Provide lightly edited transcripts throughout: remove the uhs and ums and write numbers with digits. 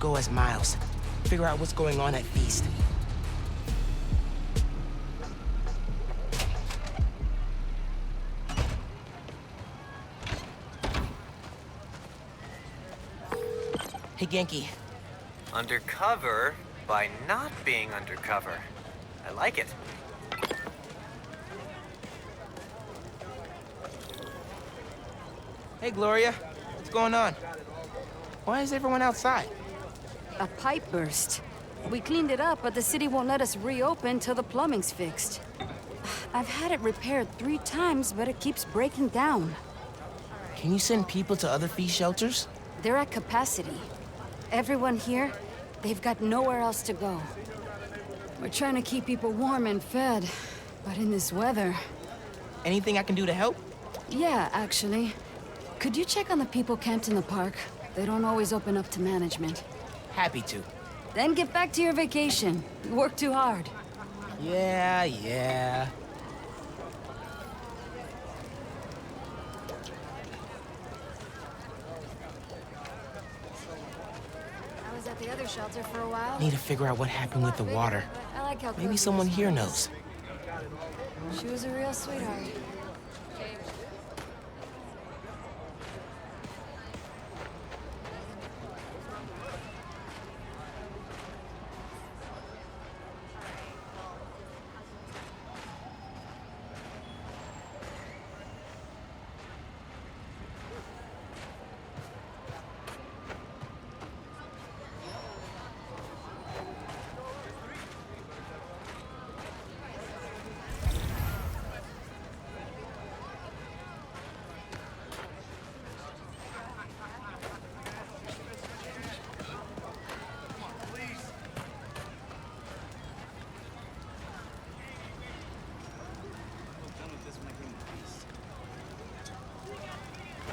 go as Miles. Figure out what's going on at Feast. Hey, Genki. Undercover by not being undercover. I like it. Hey, Gloria. What's going on? Why is everyone outside? A pipe burst. We cleaned it up, but the city won't let us reopen till the plumbing's fixed. I've had it repaired 3 times, but it keeps breaking down. Can you send people to other Feast shelters? They're at capacity. Everyone here, they've got nowhere else to go. We're trying to keep people warm and fed, but in this weather... Anything I can do to help? Yeah, actually. Could you check on the people camped in the park? They don't always open up to management. Happy to. Then get back to your vacation. You work too hard. Yeah. I was at the other shelter for a while. Need to figure out what happened with the water. I like how Maybe someone here knows. She was a real sweetheart.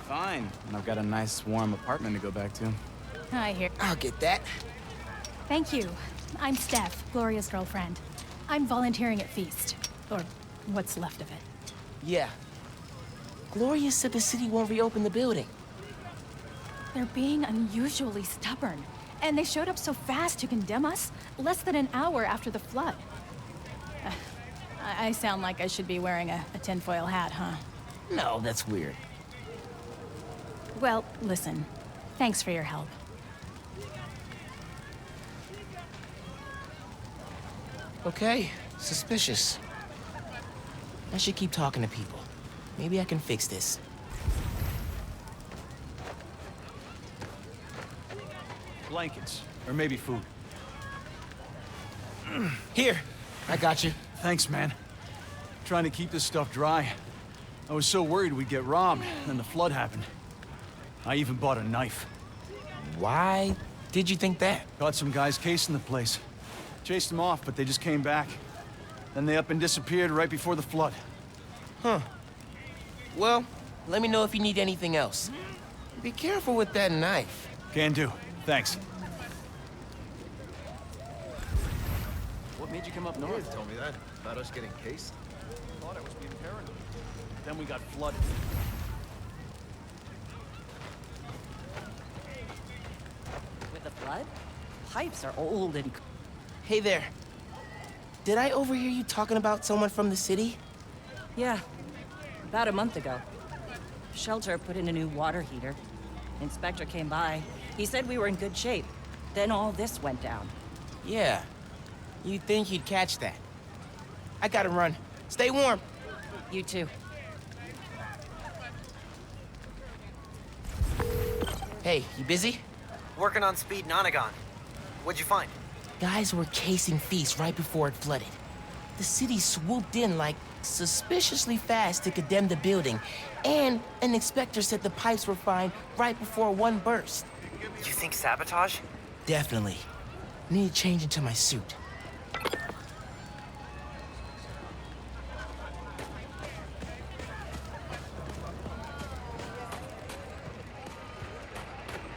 Fine, and I've got a nice warm apartment to go back to. Hi, here. I'll get that. Thank you. I'm Steph, Gloria's girlfriend. I'm volunteering at Feast. Or what's left of it. Yeah. Gloria said the city won't reopen the building. They're being unusually stubborn. And they showed up so fast to condemn us, less than an hour after the flood. I sound like I should be wearing a tinfoil hat, huh? No, that's weird. Well, listen. Thanks for your help. Okay, suspicious. I should keep talking to people. Maybe I can fix this. Blankets, or maybe food. Here, I got you. Thanks, man. Trying to keep this stuff dry. I was so worried we'd get robbed, then the flood happened. I even bought a knife. Why did you think that? Caught some guys casing the place. Chased them off, but they just came back. Then they up and disappeared right before the flood. Huh. Well, let me know if you need anything else. Be careful with that knife. Can do. Thanks. What made you come up north? Told me that. About us getting cased? Thought I was being paranoid. Then we got flooded. With the flood? Pipes are old and... Hey there. Did I overhear you talking about someone from the city? Yeah, about a month ago. Shelter put in a new water heater. Inspector came by. He said we were in good shape. Then all this went down. Yeah. You'd think you'd catch that. I gotta run. Stay warm. You too. Hey, you busy? Working on Speed Nonagon. What'd you find? Guys were casing Feast right before it flooded. The city swooped in like suspiciously fast to condemn the building, and an inspector said the pipes were fine right before one burst. You think sabotage? Definitely. Need to change into my suit.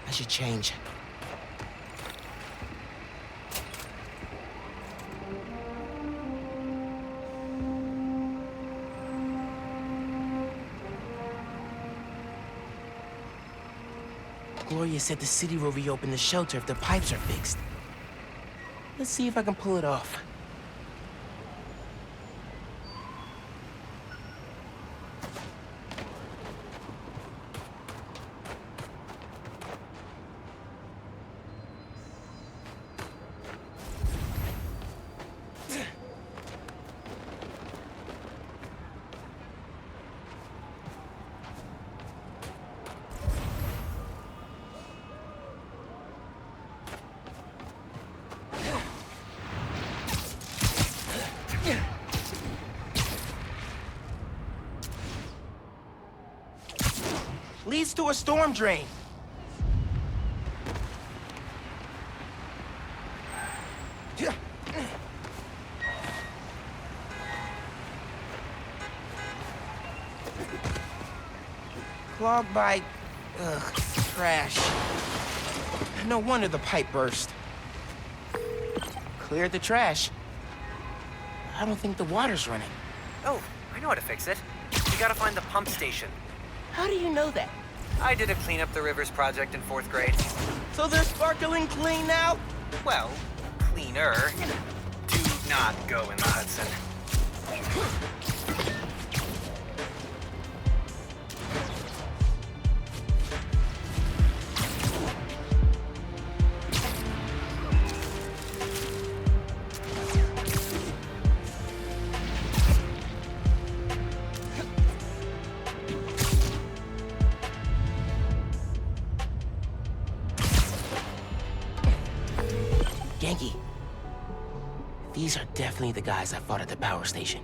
I should change. Gloria said the city will reopen the shelter if the pipes are fixed. Let's see if I can pull it off. Leads to a storm drain. Clogged by, trash. No wonder the pipe burst. Cleared the trash. I don't think the water's running. Oh, I know how to fix it. We gotta find the pump station. How do you know that? I did a clean up the rivers project in 4th grade. So they're sparkling clean now? Well, cleaner. Do not go in the Hudson. Yankee, these are definitely the guys I fought at the power station.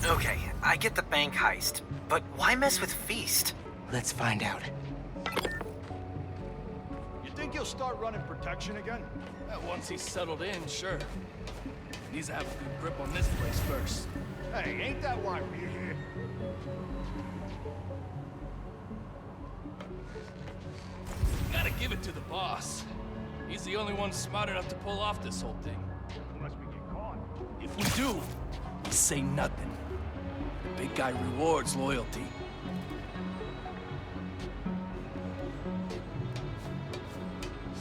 Okay, I get the bank heist, but why mess with Feast? Let's find out. You think he'll start running protection again? Once he's settled in, sure. Needs to have a good grip on this place first. Hey, ain't that why we're here? Gotta give it to the boss. He's the only one smart enough to pull off this whole thing. Unless we get caught. If we do, we say nothing. The big guy rewards loyalty.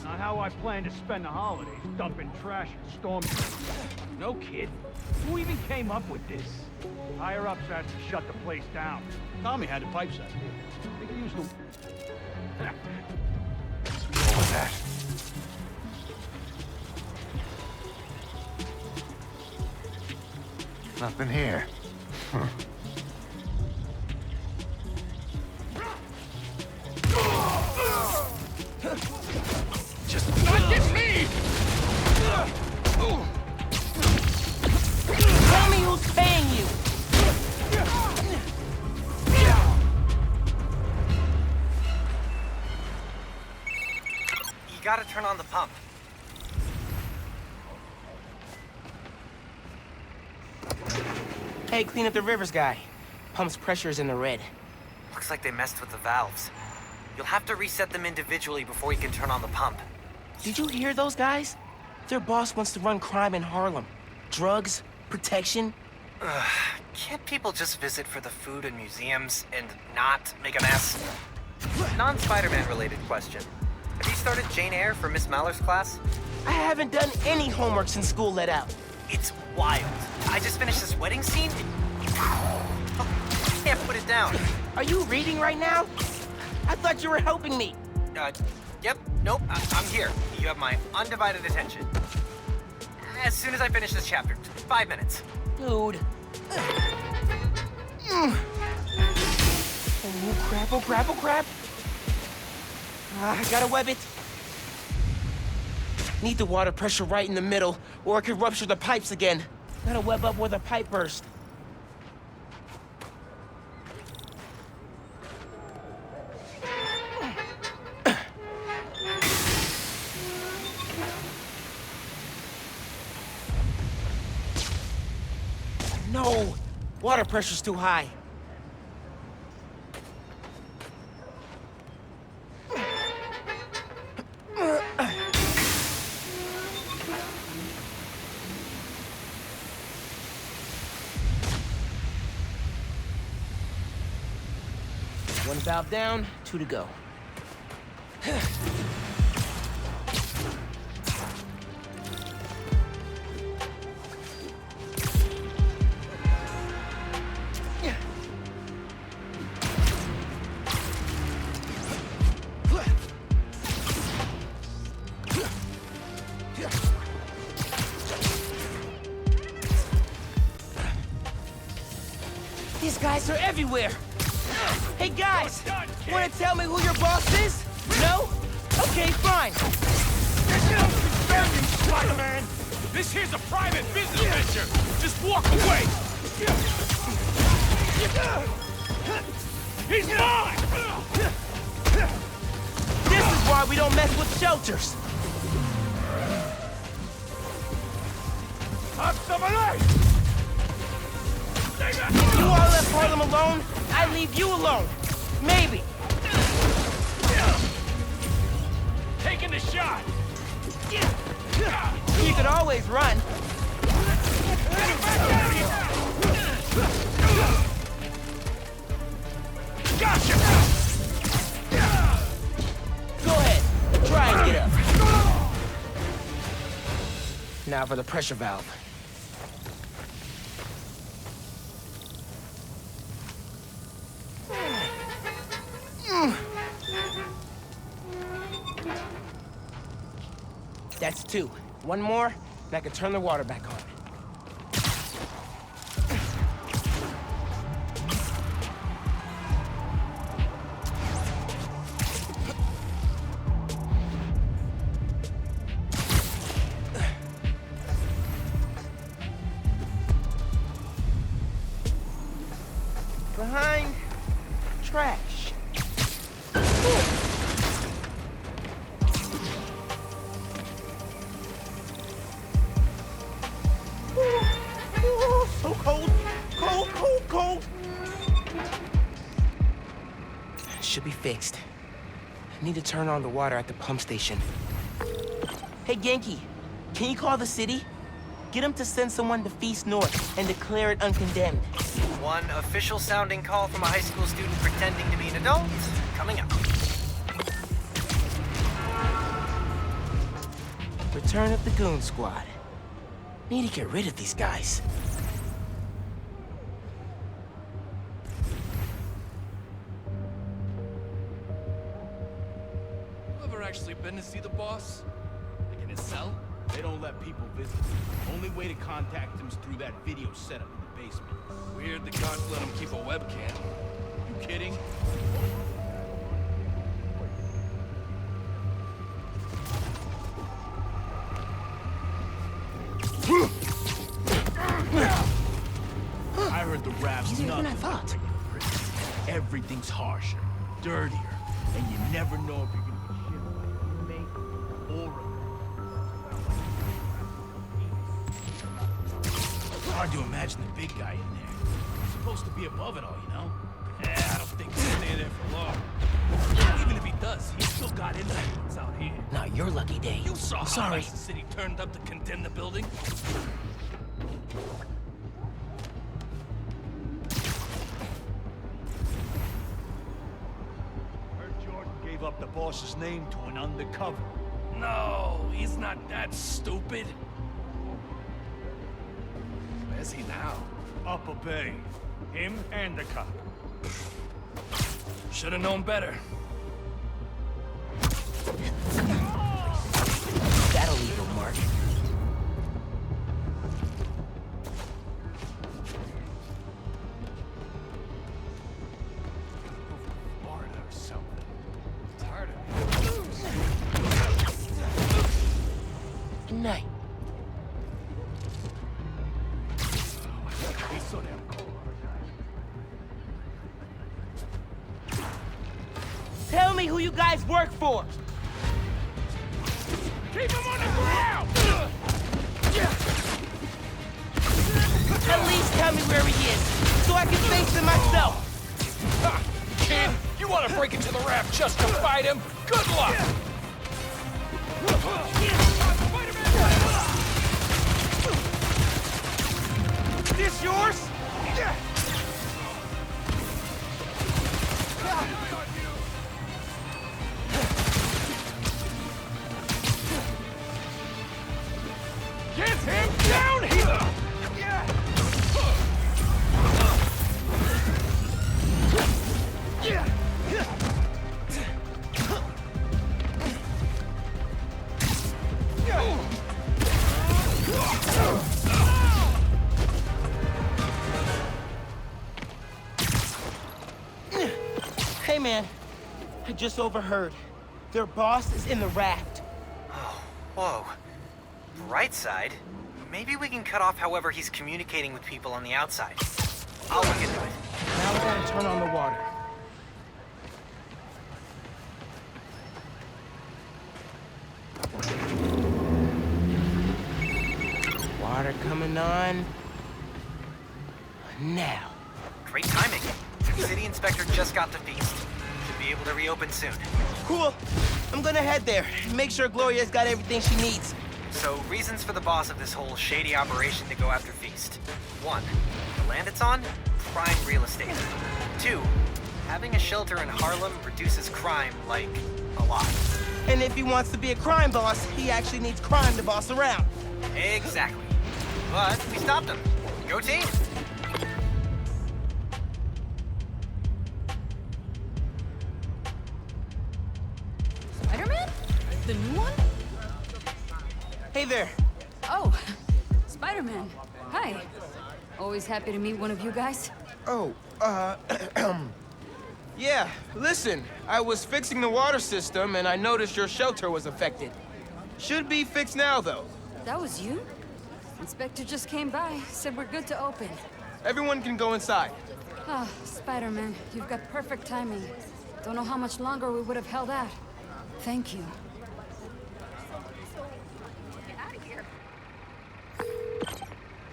Not how I plan to spend the holidays, dumping trash and storm drains. No kid. Who even came up with this? Higher ups asked to shut the place down. Tommy had the pipes out. They could use the... What was that? Nothing here. Just not get me! Tell me who's paying you! You gotta turn on the pump. Hey, clean up the rivers guy. Pump's pressure is in the red. Looks like they messed with the valves. You'll have to reset them individually before you can turn on the pump. Did you hear those guys? Their boss wants to run crime in Harlem. Drugs, protection. Can't people just visit for the food and museums and not make a mess? Non-Spider-Man related question. Have you started Jane Eyre for Miss Maller's class? I haven't done any homework since school let out. It's wild. I just finished this wedding scene. I can't put it down. Are you reading right now? I thought you were helping me. Yep, nope, I'm here. You have my undivided attention. As soon as I finish this chapter, 5 minutes. Dude. Oh crap, oh crap, oh crap. I gotta web it. Need the water pressure right in the middle, or it could rupture the pipes again. Gotta web up where the pipe burst. No! Water pressure's too high. One valve down, 2 to go. These guys are everywhere. Hey guys, wanna tell me who your boss is? No? Okay, fine. Spider-Man! This here's a private business venture! Just walk away! He's mine! This is why we don't mess with shelters. You all left Harlem alone, I leave you alone. Maybe. Taking the shot! You could always run. Gotcha! Go ahead, try and get up. Now for the pressure valve. That's 2. One more, and I can turn the water back on. Behind trash. So cold. Cold, cold, cold. Should be fixed. I need to turn on the water at the pump station. Hey, Genki, can you call the city? Get them to send someone to Feast North and declare it uncondemned. One official sounding call from a high school student pretending to be an adult coming up. Return of the Goon Squad. Need to get rid of these guys. You ever actually been to see the boss? Like in his cell? They don't let people visit. Only way to contact him is through that video setup in the basement. Weird the guards let him keep a webcam. You kidding? I heard the rap's Easier than I nothing thought. like prison. Everything's harsher, dirtier, and you never know if you're gonna get shit by an inmate or a... Hard to imagine the big guy in there. He's supposed to be above it all, you know? I don't think he'll stay there for long. Even if he does, he's still got influence out here. Not your lucky day. You saw I'm how sorry. nice the city turned up to condemn the building. Heard Jordan gave up the boss's name to an undercover. No, he's not that stupid. Where's he now? Upper Bay. Him and the cop. Should have known better. That'll leave a mark. Florida or something. Tired of it. Good night. He's so damn cold. Tell me who you guys work for. Keep him on the ground! At least tell me where he is, so I can face him myself. Ha! Kid, you want to break into the raft just to fight him? Good luck! This yours? Get him down here! Hey, man. I just overheard. Their boss is in the raft. Oh, whoa. Right side? Maybe we can cut off however he's communicating with people on the outside. I'll look into it. Now we gotta turn on the water. Water coming on. Now. Great timing. The city inspector just got to Feast. Should be able to reopen soon. Cool. I'm gonna head there. Make sure Gloria's got everything she needs. So, reasons for the boss of this whole shady operation to go after Feast. 1. The land it's on? Prime real estate. 2. Having a shelter in Harlem reduces crime, like, a lot. And if he wants to be a crime boss, he actually needs crime to boss around. Exactly. But we stopped him. Go team! Spider-Man? The new one? Hey there. Oh, Spider-Man. Hi. Always happy to meet one of you guys. Oh, yeah, listen, I was fixing the water system and I noticed your shelter was affected. Should be fixed now, though. That was you? Inspector just came by, said we're good to open. Everyone can go inside. Ah, Spider-Man, you've got perfect timing. Don't know how much longer we would have held out. Thank you.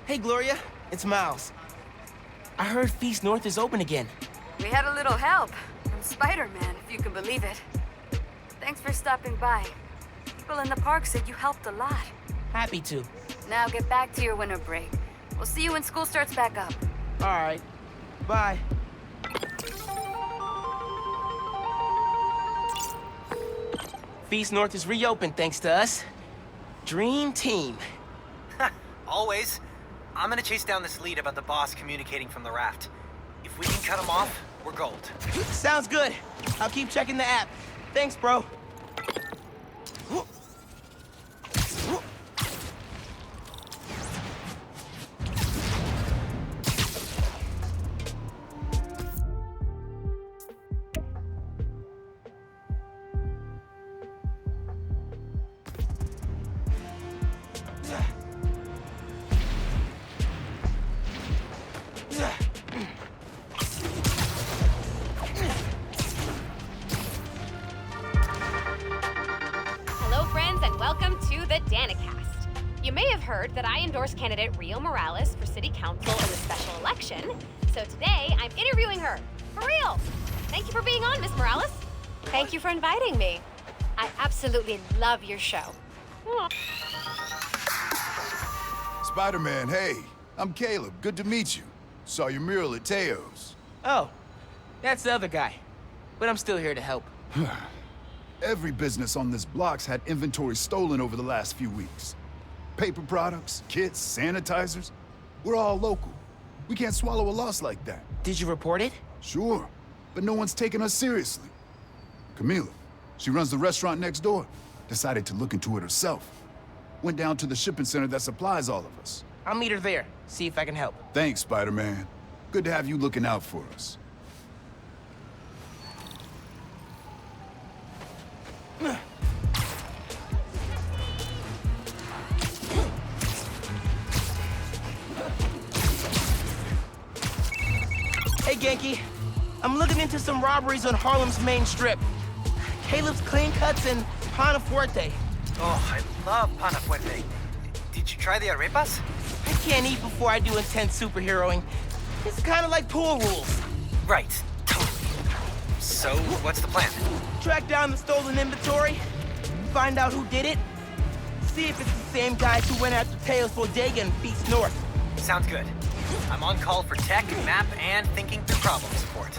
Hey, Gloria, it's Miles. I heard Feast North is open again. We had a little help from Spider-Man, if you can believe it. Thanks for stopping by. People in the park said you helped a lot. Happy to. Now get back to your winter break. We'll see you when school starts back up. All right. Bye. Feast North is reopened thanks to us. Dream team. Always. I'm gonna chase down this lead about the boss communicating from the raft. If we can cut him off, we're gold. Sounds good. I'll keep checking the app. Thanks, bro. You may have heard that I endorsed candidate Rio Morales for city council in the special election, so today I'm interviewing her. For real! Thank you for being on, Miss Morales. Thank you for inviting me. I absolutely love your show. Spider-Man, hey. I'm Caleb. Good to meet you. Saw your mural at Teo's. Oh, that's the other guy. But I'm still here to help. Every business on this block's had inventory stolen over the last few weeks. Paper products, kits, sanitizers. We're all local. We can't swallow a loss like that. Did you report it? Sure, but no one's taking us seriously. Camila, she runs the restaurant next door. Decided to look into it herself. Went down to the shipping center that supplies all of us. I'll meet her there, see if I can help. Thanks, Spider-Man. Good to have you looking out for us. Hey, Genki. I'm looking into some robberies on Harlem's main strip. Caleb's Clean Cuts and Pana Fuerte. Oh, I love Pana Fuerte. Did you try the arepas? I can't eat before I do intense superheroing. It's kind of like pool rules. Right, totally. So, what's the plan? Track down the stolen inventory, find out who did it, see if it's the same guys who went after Teo's Bodega in Feast North. Sounds good. I'm on call for tech, map, and thinking through problem support.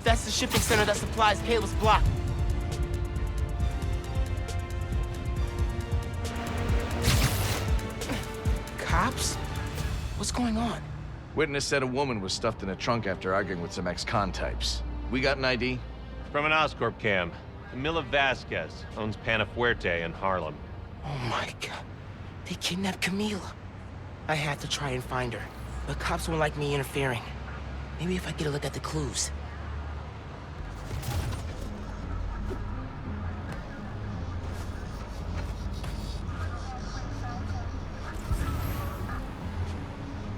That's the shipping center that supplies Caleb's block. What's going on? Witness said a woman was stuffed in a trunk after arguing with some ex-con types. We got an ID? From an Oscorp cam. Camila Vasquez owns Panafuerte in Harlem. Oh my god. They kidnapped Camila. I had to try and find her, but cops won't like me interfering. Maybe if I get a look at the clues.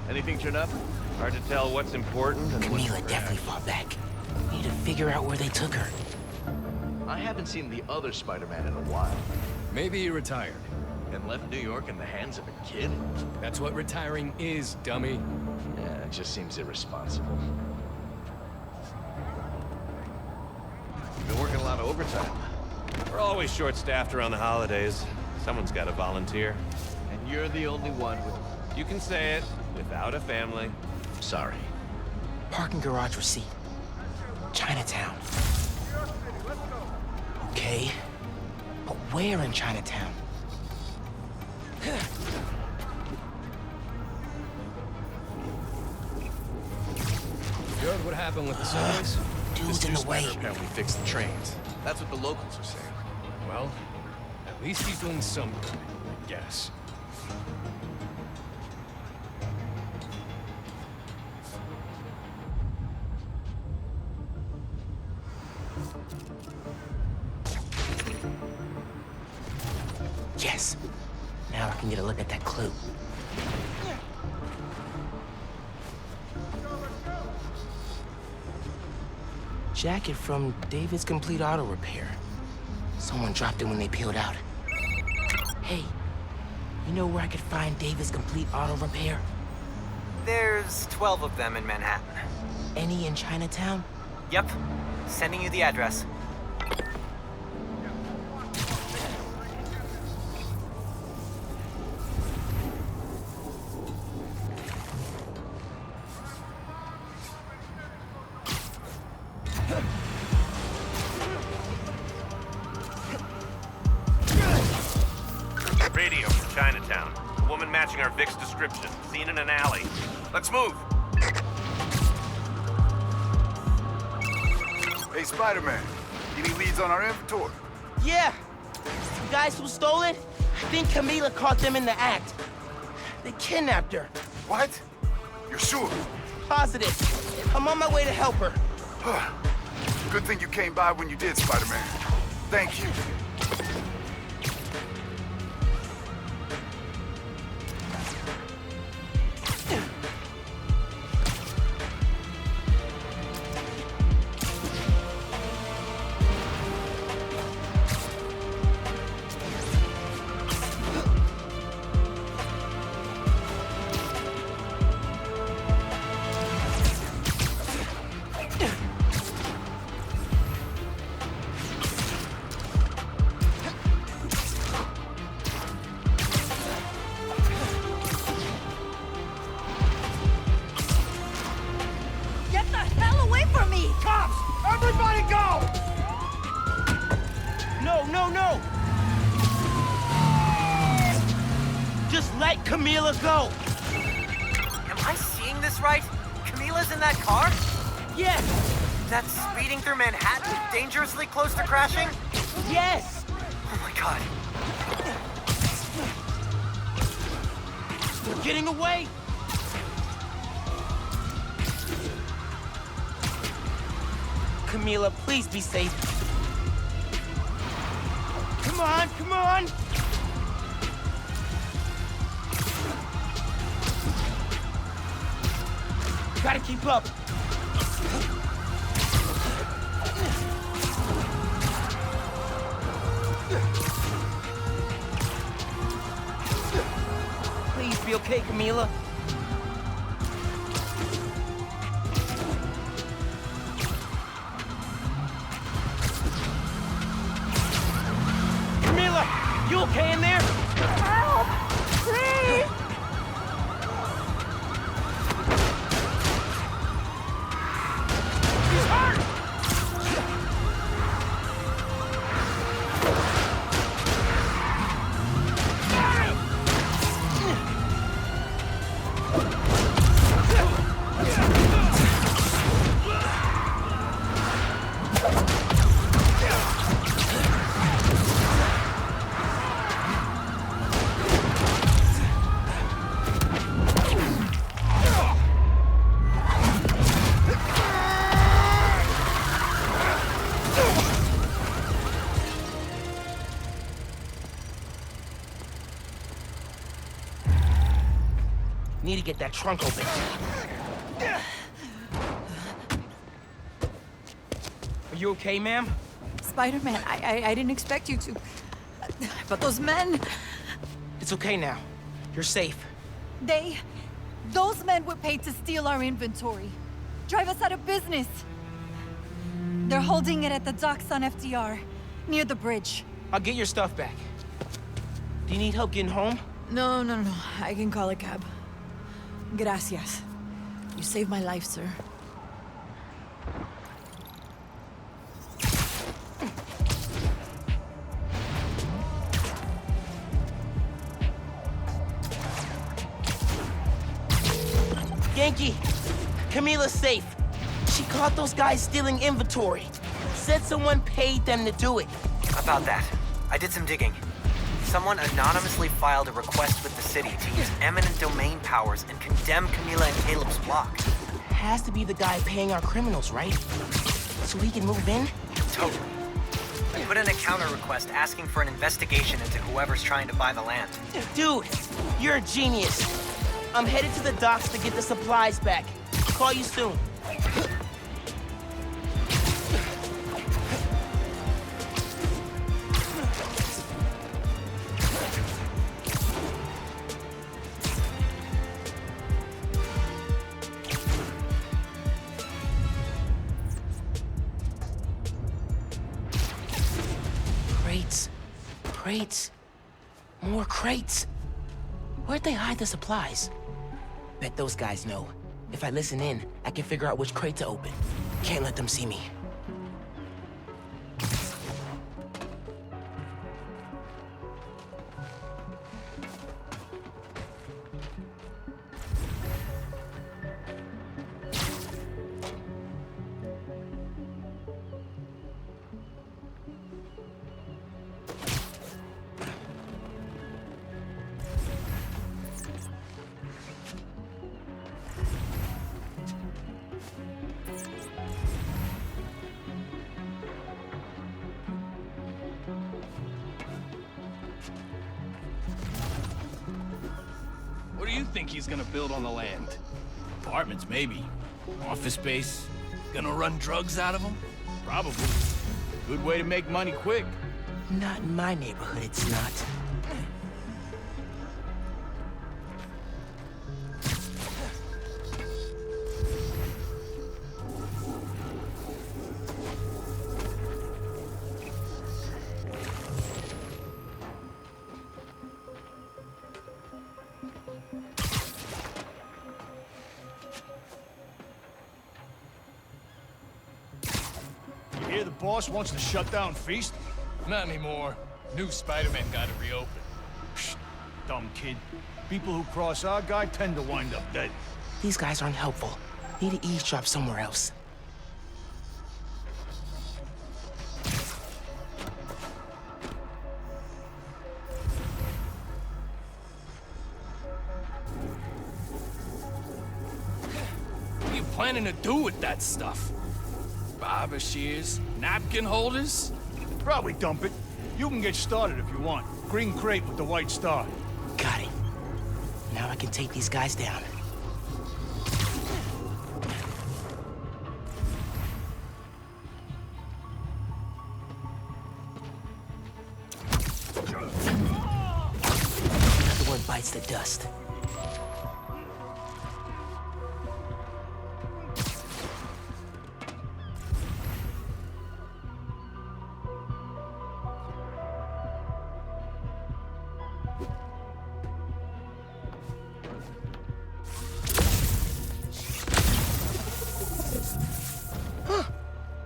Anything turned up? Hard to tell what's important and what's Camila definitely fought back. Need to figure out where they took her. I haven't seen the other Spider-Man in a while. Maybe he retired. And left New York in the hands of a kid? That's what retiring is, dummy. Yeah, it just seems irresponsible. You've been working a lot of overtime. We're always short-staffed around the holidays. Someone's got to volunteer. And you're the only one with... You can say it without a family. Sorry. Parking garage receipt. Chinatown. Okay. But where in Chinatown? Heard what happened with the subways? Dude's in the way. Apparently fixed the trains. That's what the locals are saying. Well, at least he's doing something, I guess. Yes. Now I can get a look at that clue. Jacket from David's Complete Auto Repair. Someone dropped it when they peeled out. Hey, you know where I could find David's Complete Auto Repair? There's 12 of them in Manhattan. Any in Chinatown? Yep. Sending you the address. Radio from Chinatown. A woman matching our Vic's description. Seen in an alley. Let's move! Hey, Spider-Man. Any leads on our inventory? Yeah. The guys who stole it, I think Camila caught them in the act. They kidnapped her. What? You're sure? Positive. I'm on my way to help her. Good thing you came by when you did, Spider-Man. Thank you. Camila, go! Am I seeing this right? Camila's in that car? Yes! That's speeding through Manhattan, dangerously close to crashing? Yes! Oh my god. We're getting away! Camila, please be safe. Come on, come on! Gotta keep up. Please be okay, Camila. Camila, you okay in there? Help! Please! to get that trunk open. Are you okay, ma'am? Spider-Man, I didn't expect you to... But those men... It's okay now. You're safe. Those men were paid to steal our inventory. Drive us out of business. They're holding it at the docks on FDR, near the bridge. I'll get your stuff back. Do you need help getting home? No. I can call a cab. Gracias. You saved my life, sir. Yankee, Camila's safe. She caught those guys stealing inventory. Said someone paid them to do it. About that, I did some digging. Someone anonymously filed a request with the city to use eminent domain powers and condemn Camila and Caleb's block. Has to be the guy paying our criminals, right? So he can move in? Totally. I put in a counter request asking for an investigation into whoever's trying to buy the land. Dude, you're a genius. I'm headed to the docks to get the supplies back. Call you soon. Crates. More crates. Where'd they hide the supplies? Bet those guys know. If I listen in, I can figure out which crate to open. Can't let them see me. What do you think he's gonna build on the land? Apartments, maybe. Office space. Gonna run drugs out of them? Probably. Good way to make money quick. Not in my neighborhood, it's not. You hear the boss wants to shut down Feast? Not anymore. New Spider-Man got it reopened. Psst, dumb kid. People who cross our guy tend to wind up dead. These guys aren't helpful. Need to eavesdrop somewhere else. What are you planning to do with that stuff? Barber shears? Napkin holders? Probably dump it. You can get started if you want. Green crate with the white star. Got it. Now I can take these guys down. Another one bites the dust.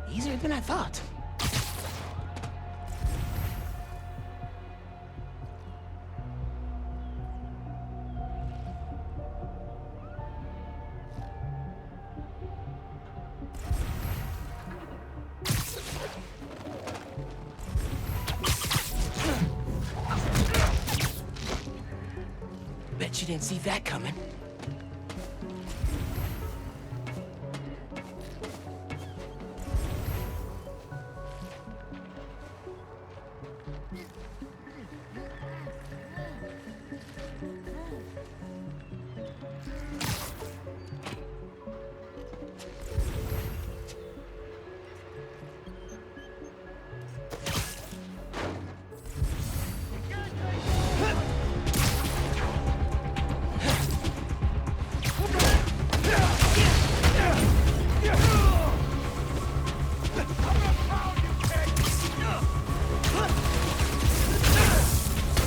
Easier than I thought. Bet you didn't see that coming.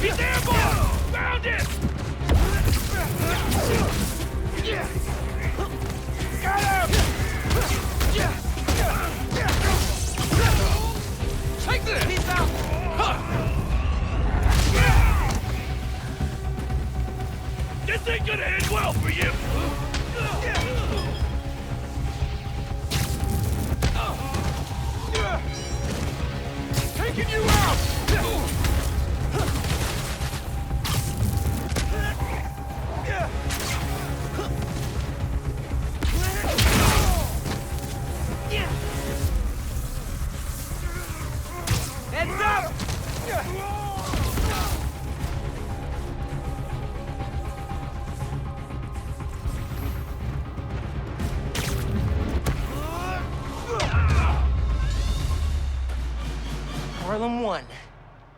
He's airborne! Found him! Got him! Take this! He's out! This ain't gonna end well for you! Taking you out! Heads up! Harlem 1.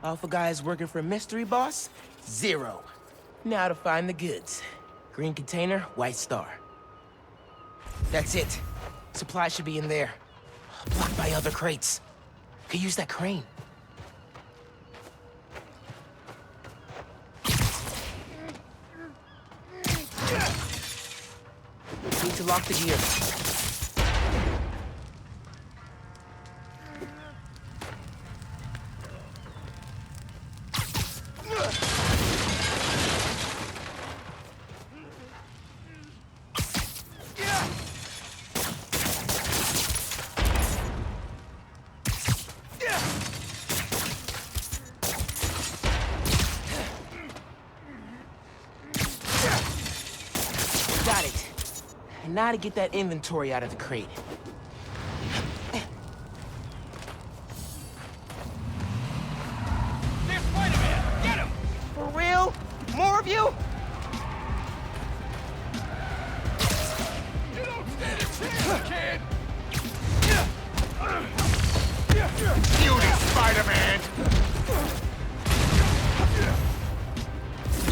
Alpha guys working for mystery boss? 0. Now to find the goods. Green container, white star. That's it. Supply should be in there. Blocked by other crates. Could use that crane. Need to lock the gear. Got it. And now to get that inventory out of the crate. There's Spider-Man! Get him! For real? More of you? You don't stand a chance, kid! Beauty, Spider-Man!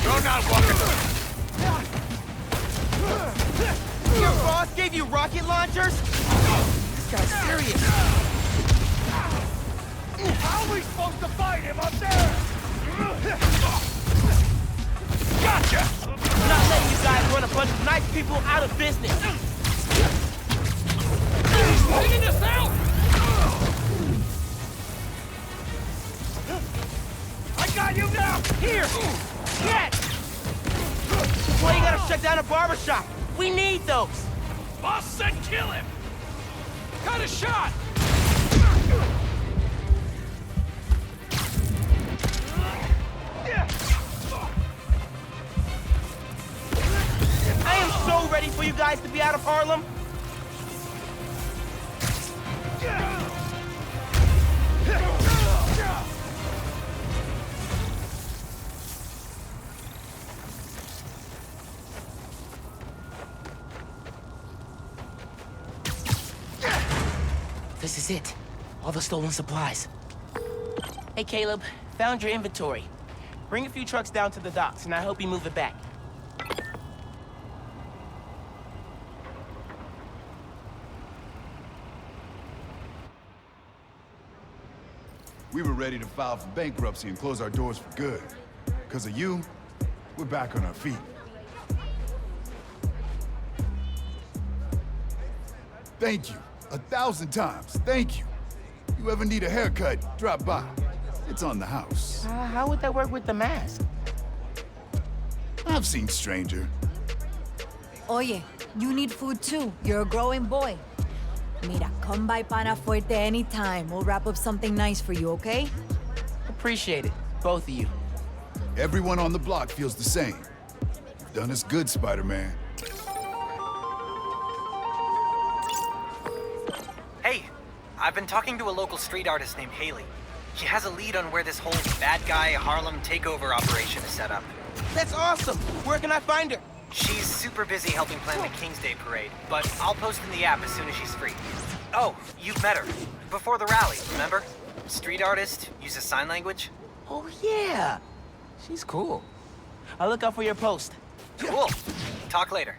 You're not walking Your boss gave you rocket launchers? This guy's serious. How are we supposed to fight him up there? Gotcha! I'm not letting you guys run a bunch of nice people out of business. Taking us out! I got you now! Here! Get! Why you gotta shut down a barbershop? We need those! Boss said kill him! Got a shot! I am so ready for you guys to be out of Harlem. This is it. All the stolen supplies. Hey, Caleb. Found your inventory. Bring a few trucks down to the docks, and I hope you move it back. We were ready to file for bankruptcy and close our doors for good. Because of you, we're back on our feet. Thank you. 1,000 times. Thank you. You ever need a haircut, drop by. It's on the house. How would that work with the mask? I've seen stranger. Oye, you need food too. You're a growing boy. Mira, come by Pana Fuerte anytime. We'll wrap up something nice for you, okay? Appreciate it, both of you. Everyone on the block feels the same. You've done us good, Spider-Man. Hey, I've been talking to a local street artist named Haley. She has a lead on where this whole bad guy Harlem takeover operation is set up. That's awesome! Where can I find her? She's super busy helping plan the King's Day parade, but I'll post in the app as soon as she's free. Oh, you've met her. Before the rally, remember? Street artist, uses sign language. Oh, yeah. She's cool. I'll look out for your post. Cool. Talk later.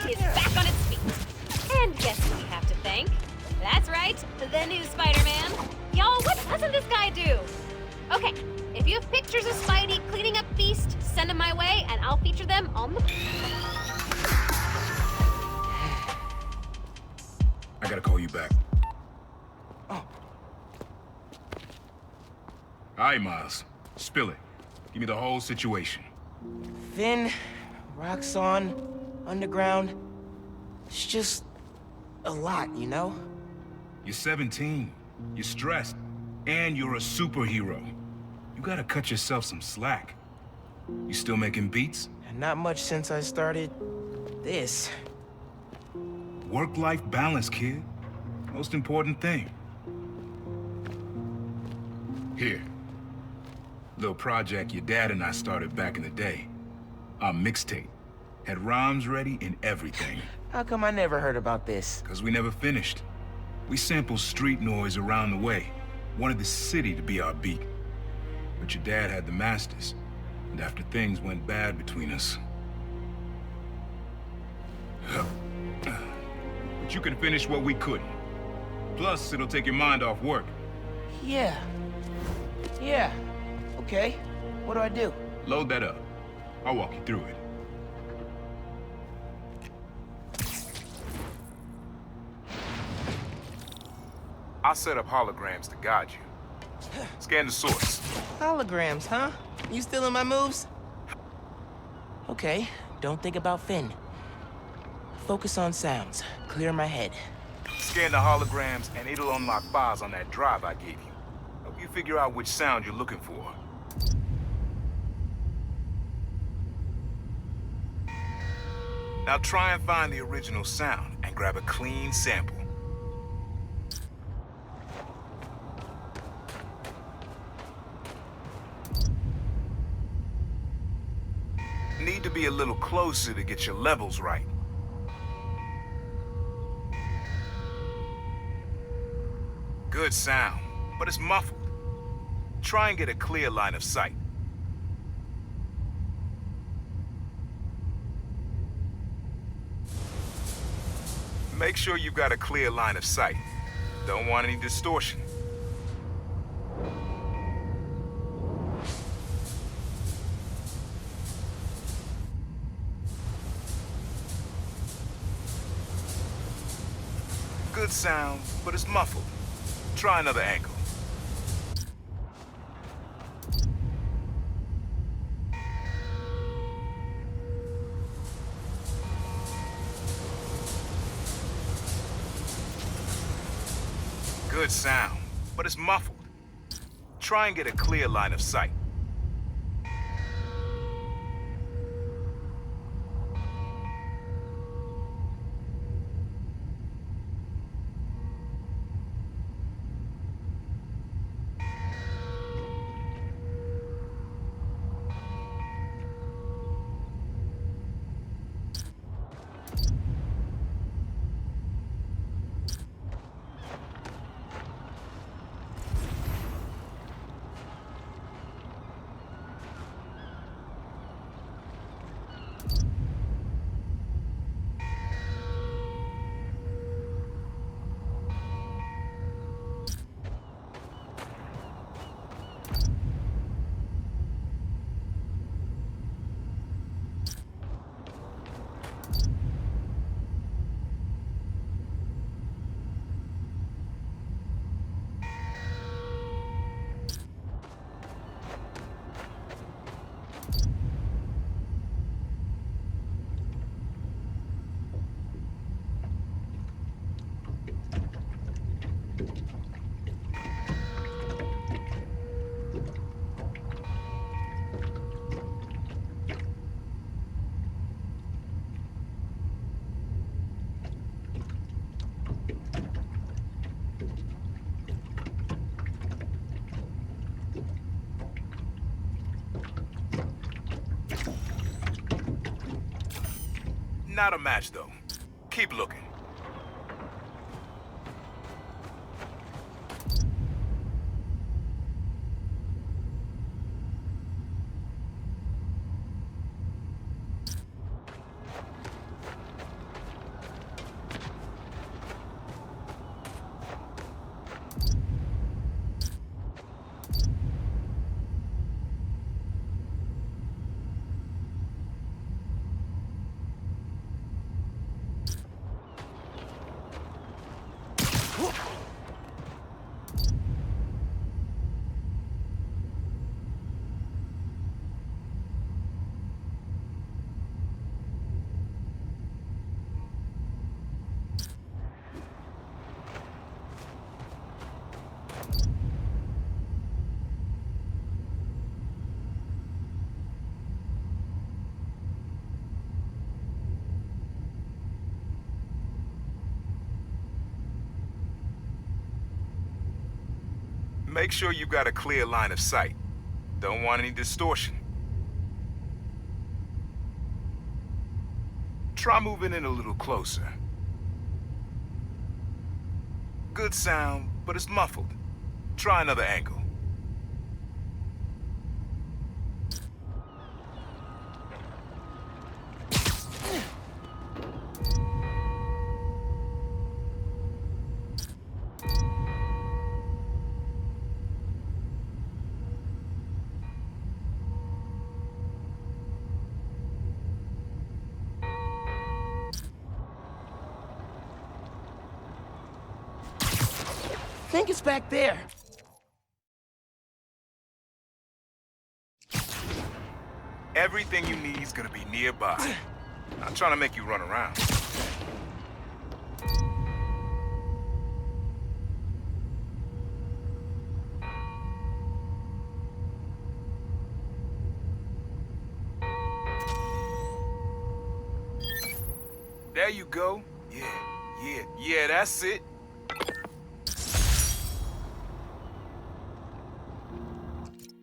is back on its feet. And guess who we have to thank? That's right, the new Spider-Man. Y'all, what doesn't this guy do? Okay, if you have pictures of Spidey cleaning up Feast, send them my way, and I'll feature them on the... I gotta call you back. Oh. All right, Miles. Spill it. Give me the whole situation. Finn, Roxxon, Underground. It's just a lot, you know? You're 17. You're stressed. And you're a superhero. You gotta cut yourself some slack. You still making beats? Not much since I started this. Work-life balance, kid. Most important thing. Here. Little project your dad and I started back in the day. Our mixtape. Had rhymes ready and everything. How come I never heard about this? Because we never finished. We sampled street noise around the way. Wanted the city to be our beat. But your dad had the masters. And after things went bad between us... But you can finish what we couldn't. Plus, it'll take your mind off work. Yeah. Okay. What do I do? Load that up. I'll walk you through it. I'll set up holograms to guide you. Scan the source. Holograms, huh? You stealing my moves? Okay, don't think about Finn. Focus on sounds. Clear my head. Scan the holograms and it'll unlock files on that drive I gave you. Help you figure out which sound you're looking for. Now try and find the original sound and grab a clean sample. Need to be a little closer to get your levels right. Good sound, but it's muffled. Try and get a clear line of sight. Make sure you've got a clear line of sight. Don't want any distortion. Good sound, but it's muffled. Try another angle. Good sound, but it's muffled. Try and get a clear line of sight. Not a match, though. Keep looking. Make sure you've got a clear line of sight. Don't want any distortion. Try moving in a little closer. Good sound, but it's muffled. Try another angle. I think it's back there. Everything you need is gonna be nearby. I'm trying to make you run around. There you go. Yeah, that's it.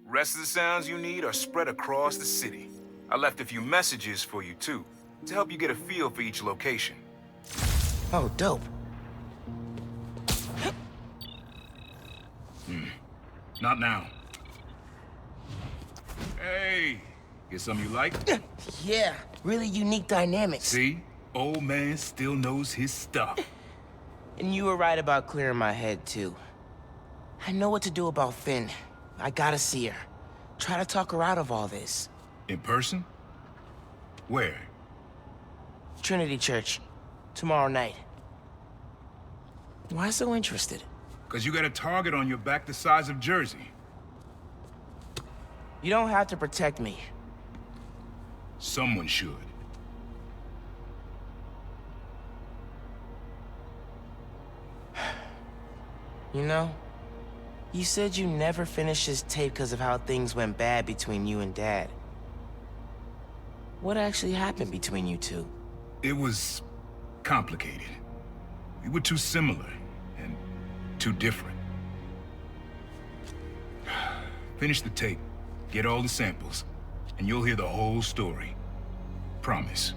Rest of the sounds you need are spread across the city. I left a few messages for you, too, to help you get a feel for each location. Oh, dope. Not now. Hey, get something you like? Yeah, really unique dynamics. See? Old man still knows his stuff. And you were right about clearing my head, too. I know what to do about Finn. I gotta see her. Try to talk her out of all this. In person? Where? Trinity Church. Tomorrow night. Why so interested? 'Cause you got a target on your back the size of Jersey. You don't have to protect me. Someone should. You know, you said you never finished this tape because of how things went bad between you and Dad. What actually happened between you two? It was complicated. We were too similar and too different. Finish the tape, get all the samples, and you'll hear the whole story. Promise.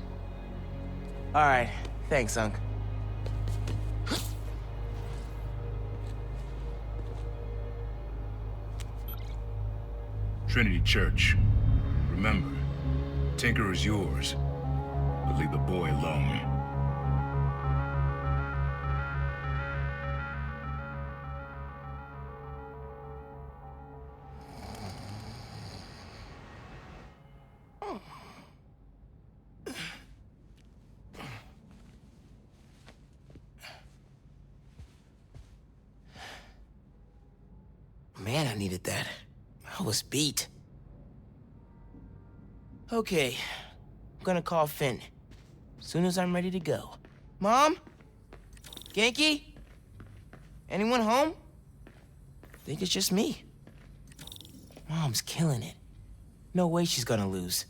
All right, thanks, Unc. Trinity Church. Remember, Tinker is yours, but leave the boy alone. Man, I needed that. I was beat. Okay, I'm gonna call Finn. As soon as I'm ready to go. Mom? Genki? Anyone home? Think it's just me. Mom's killing it. No way she's gonna lose.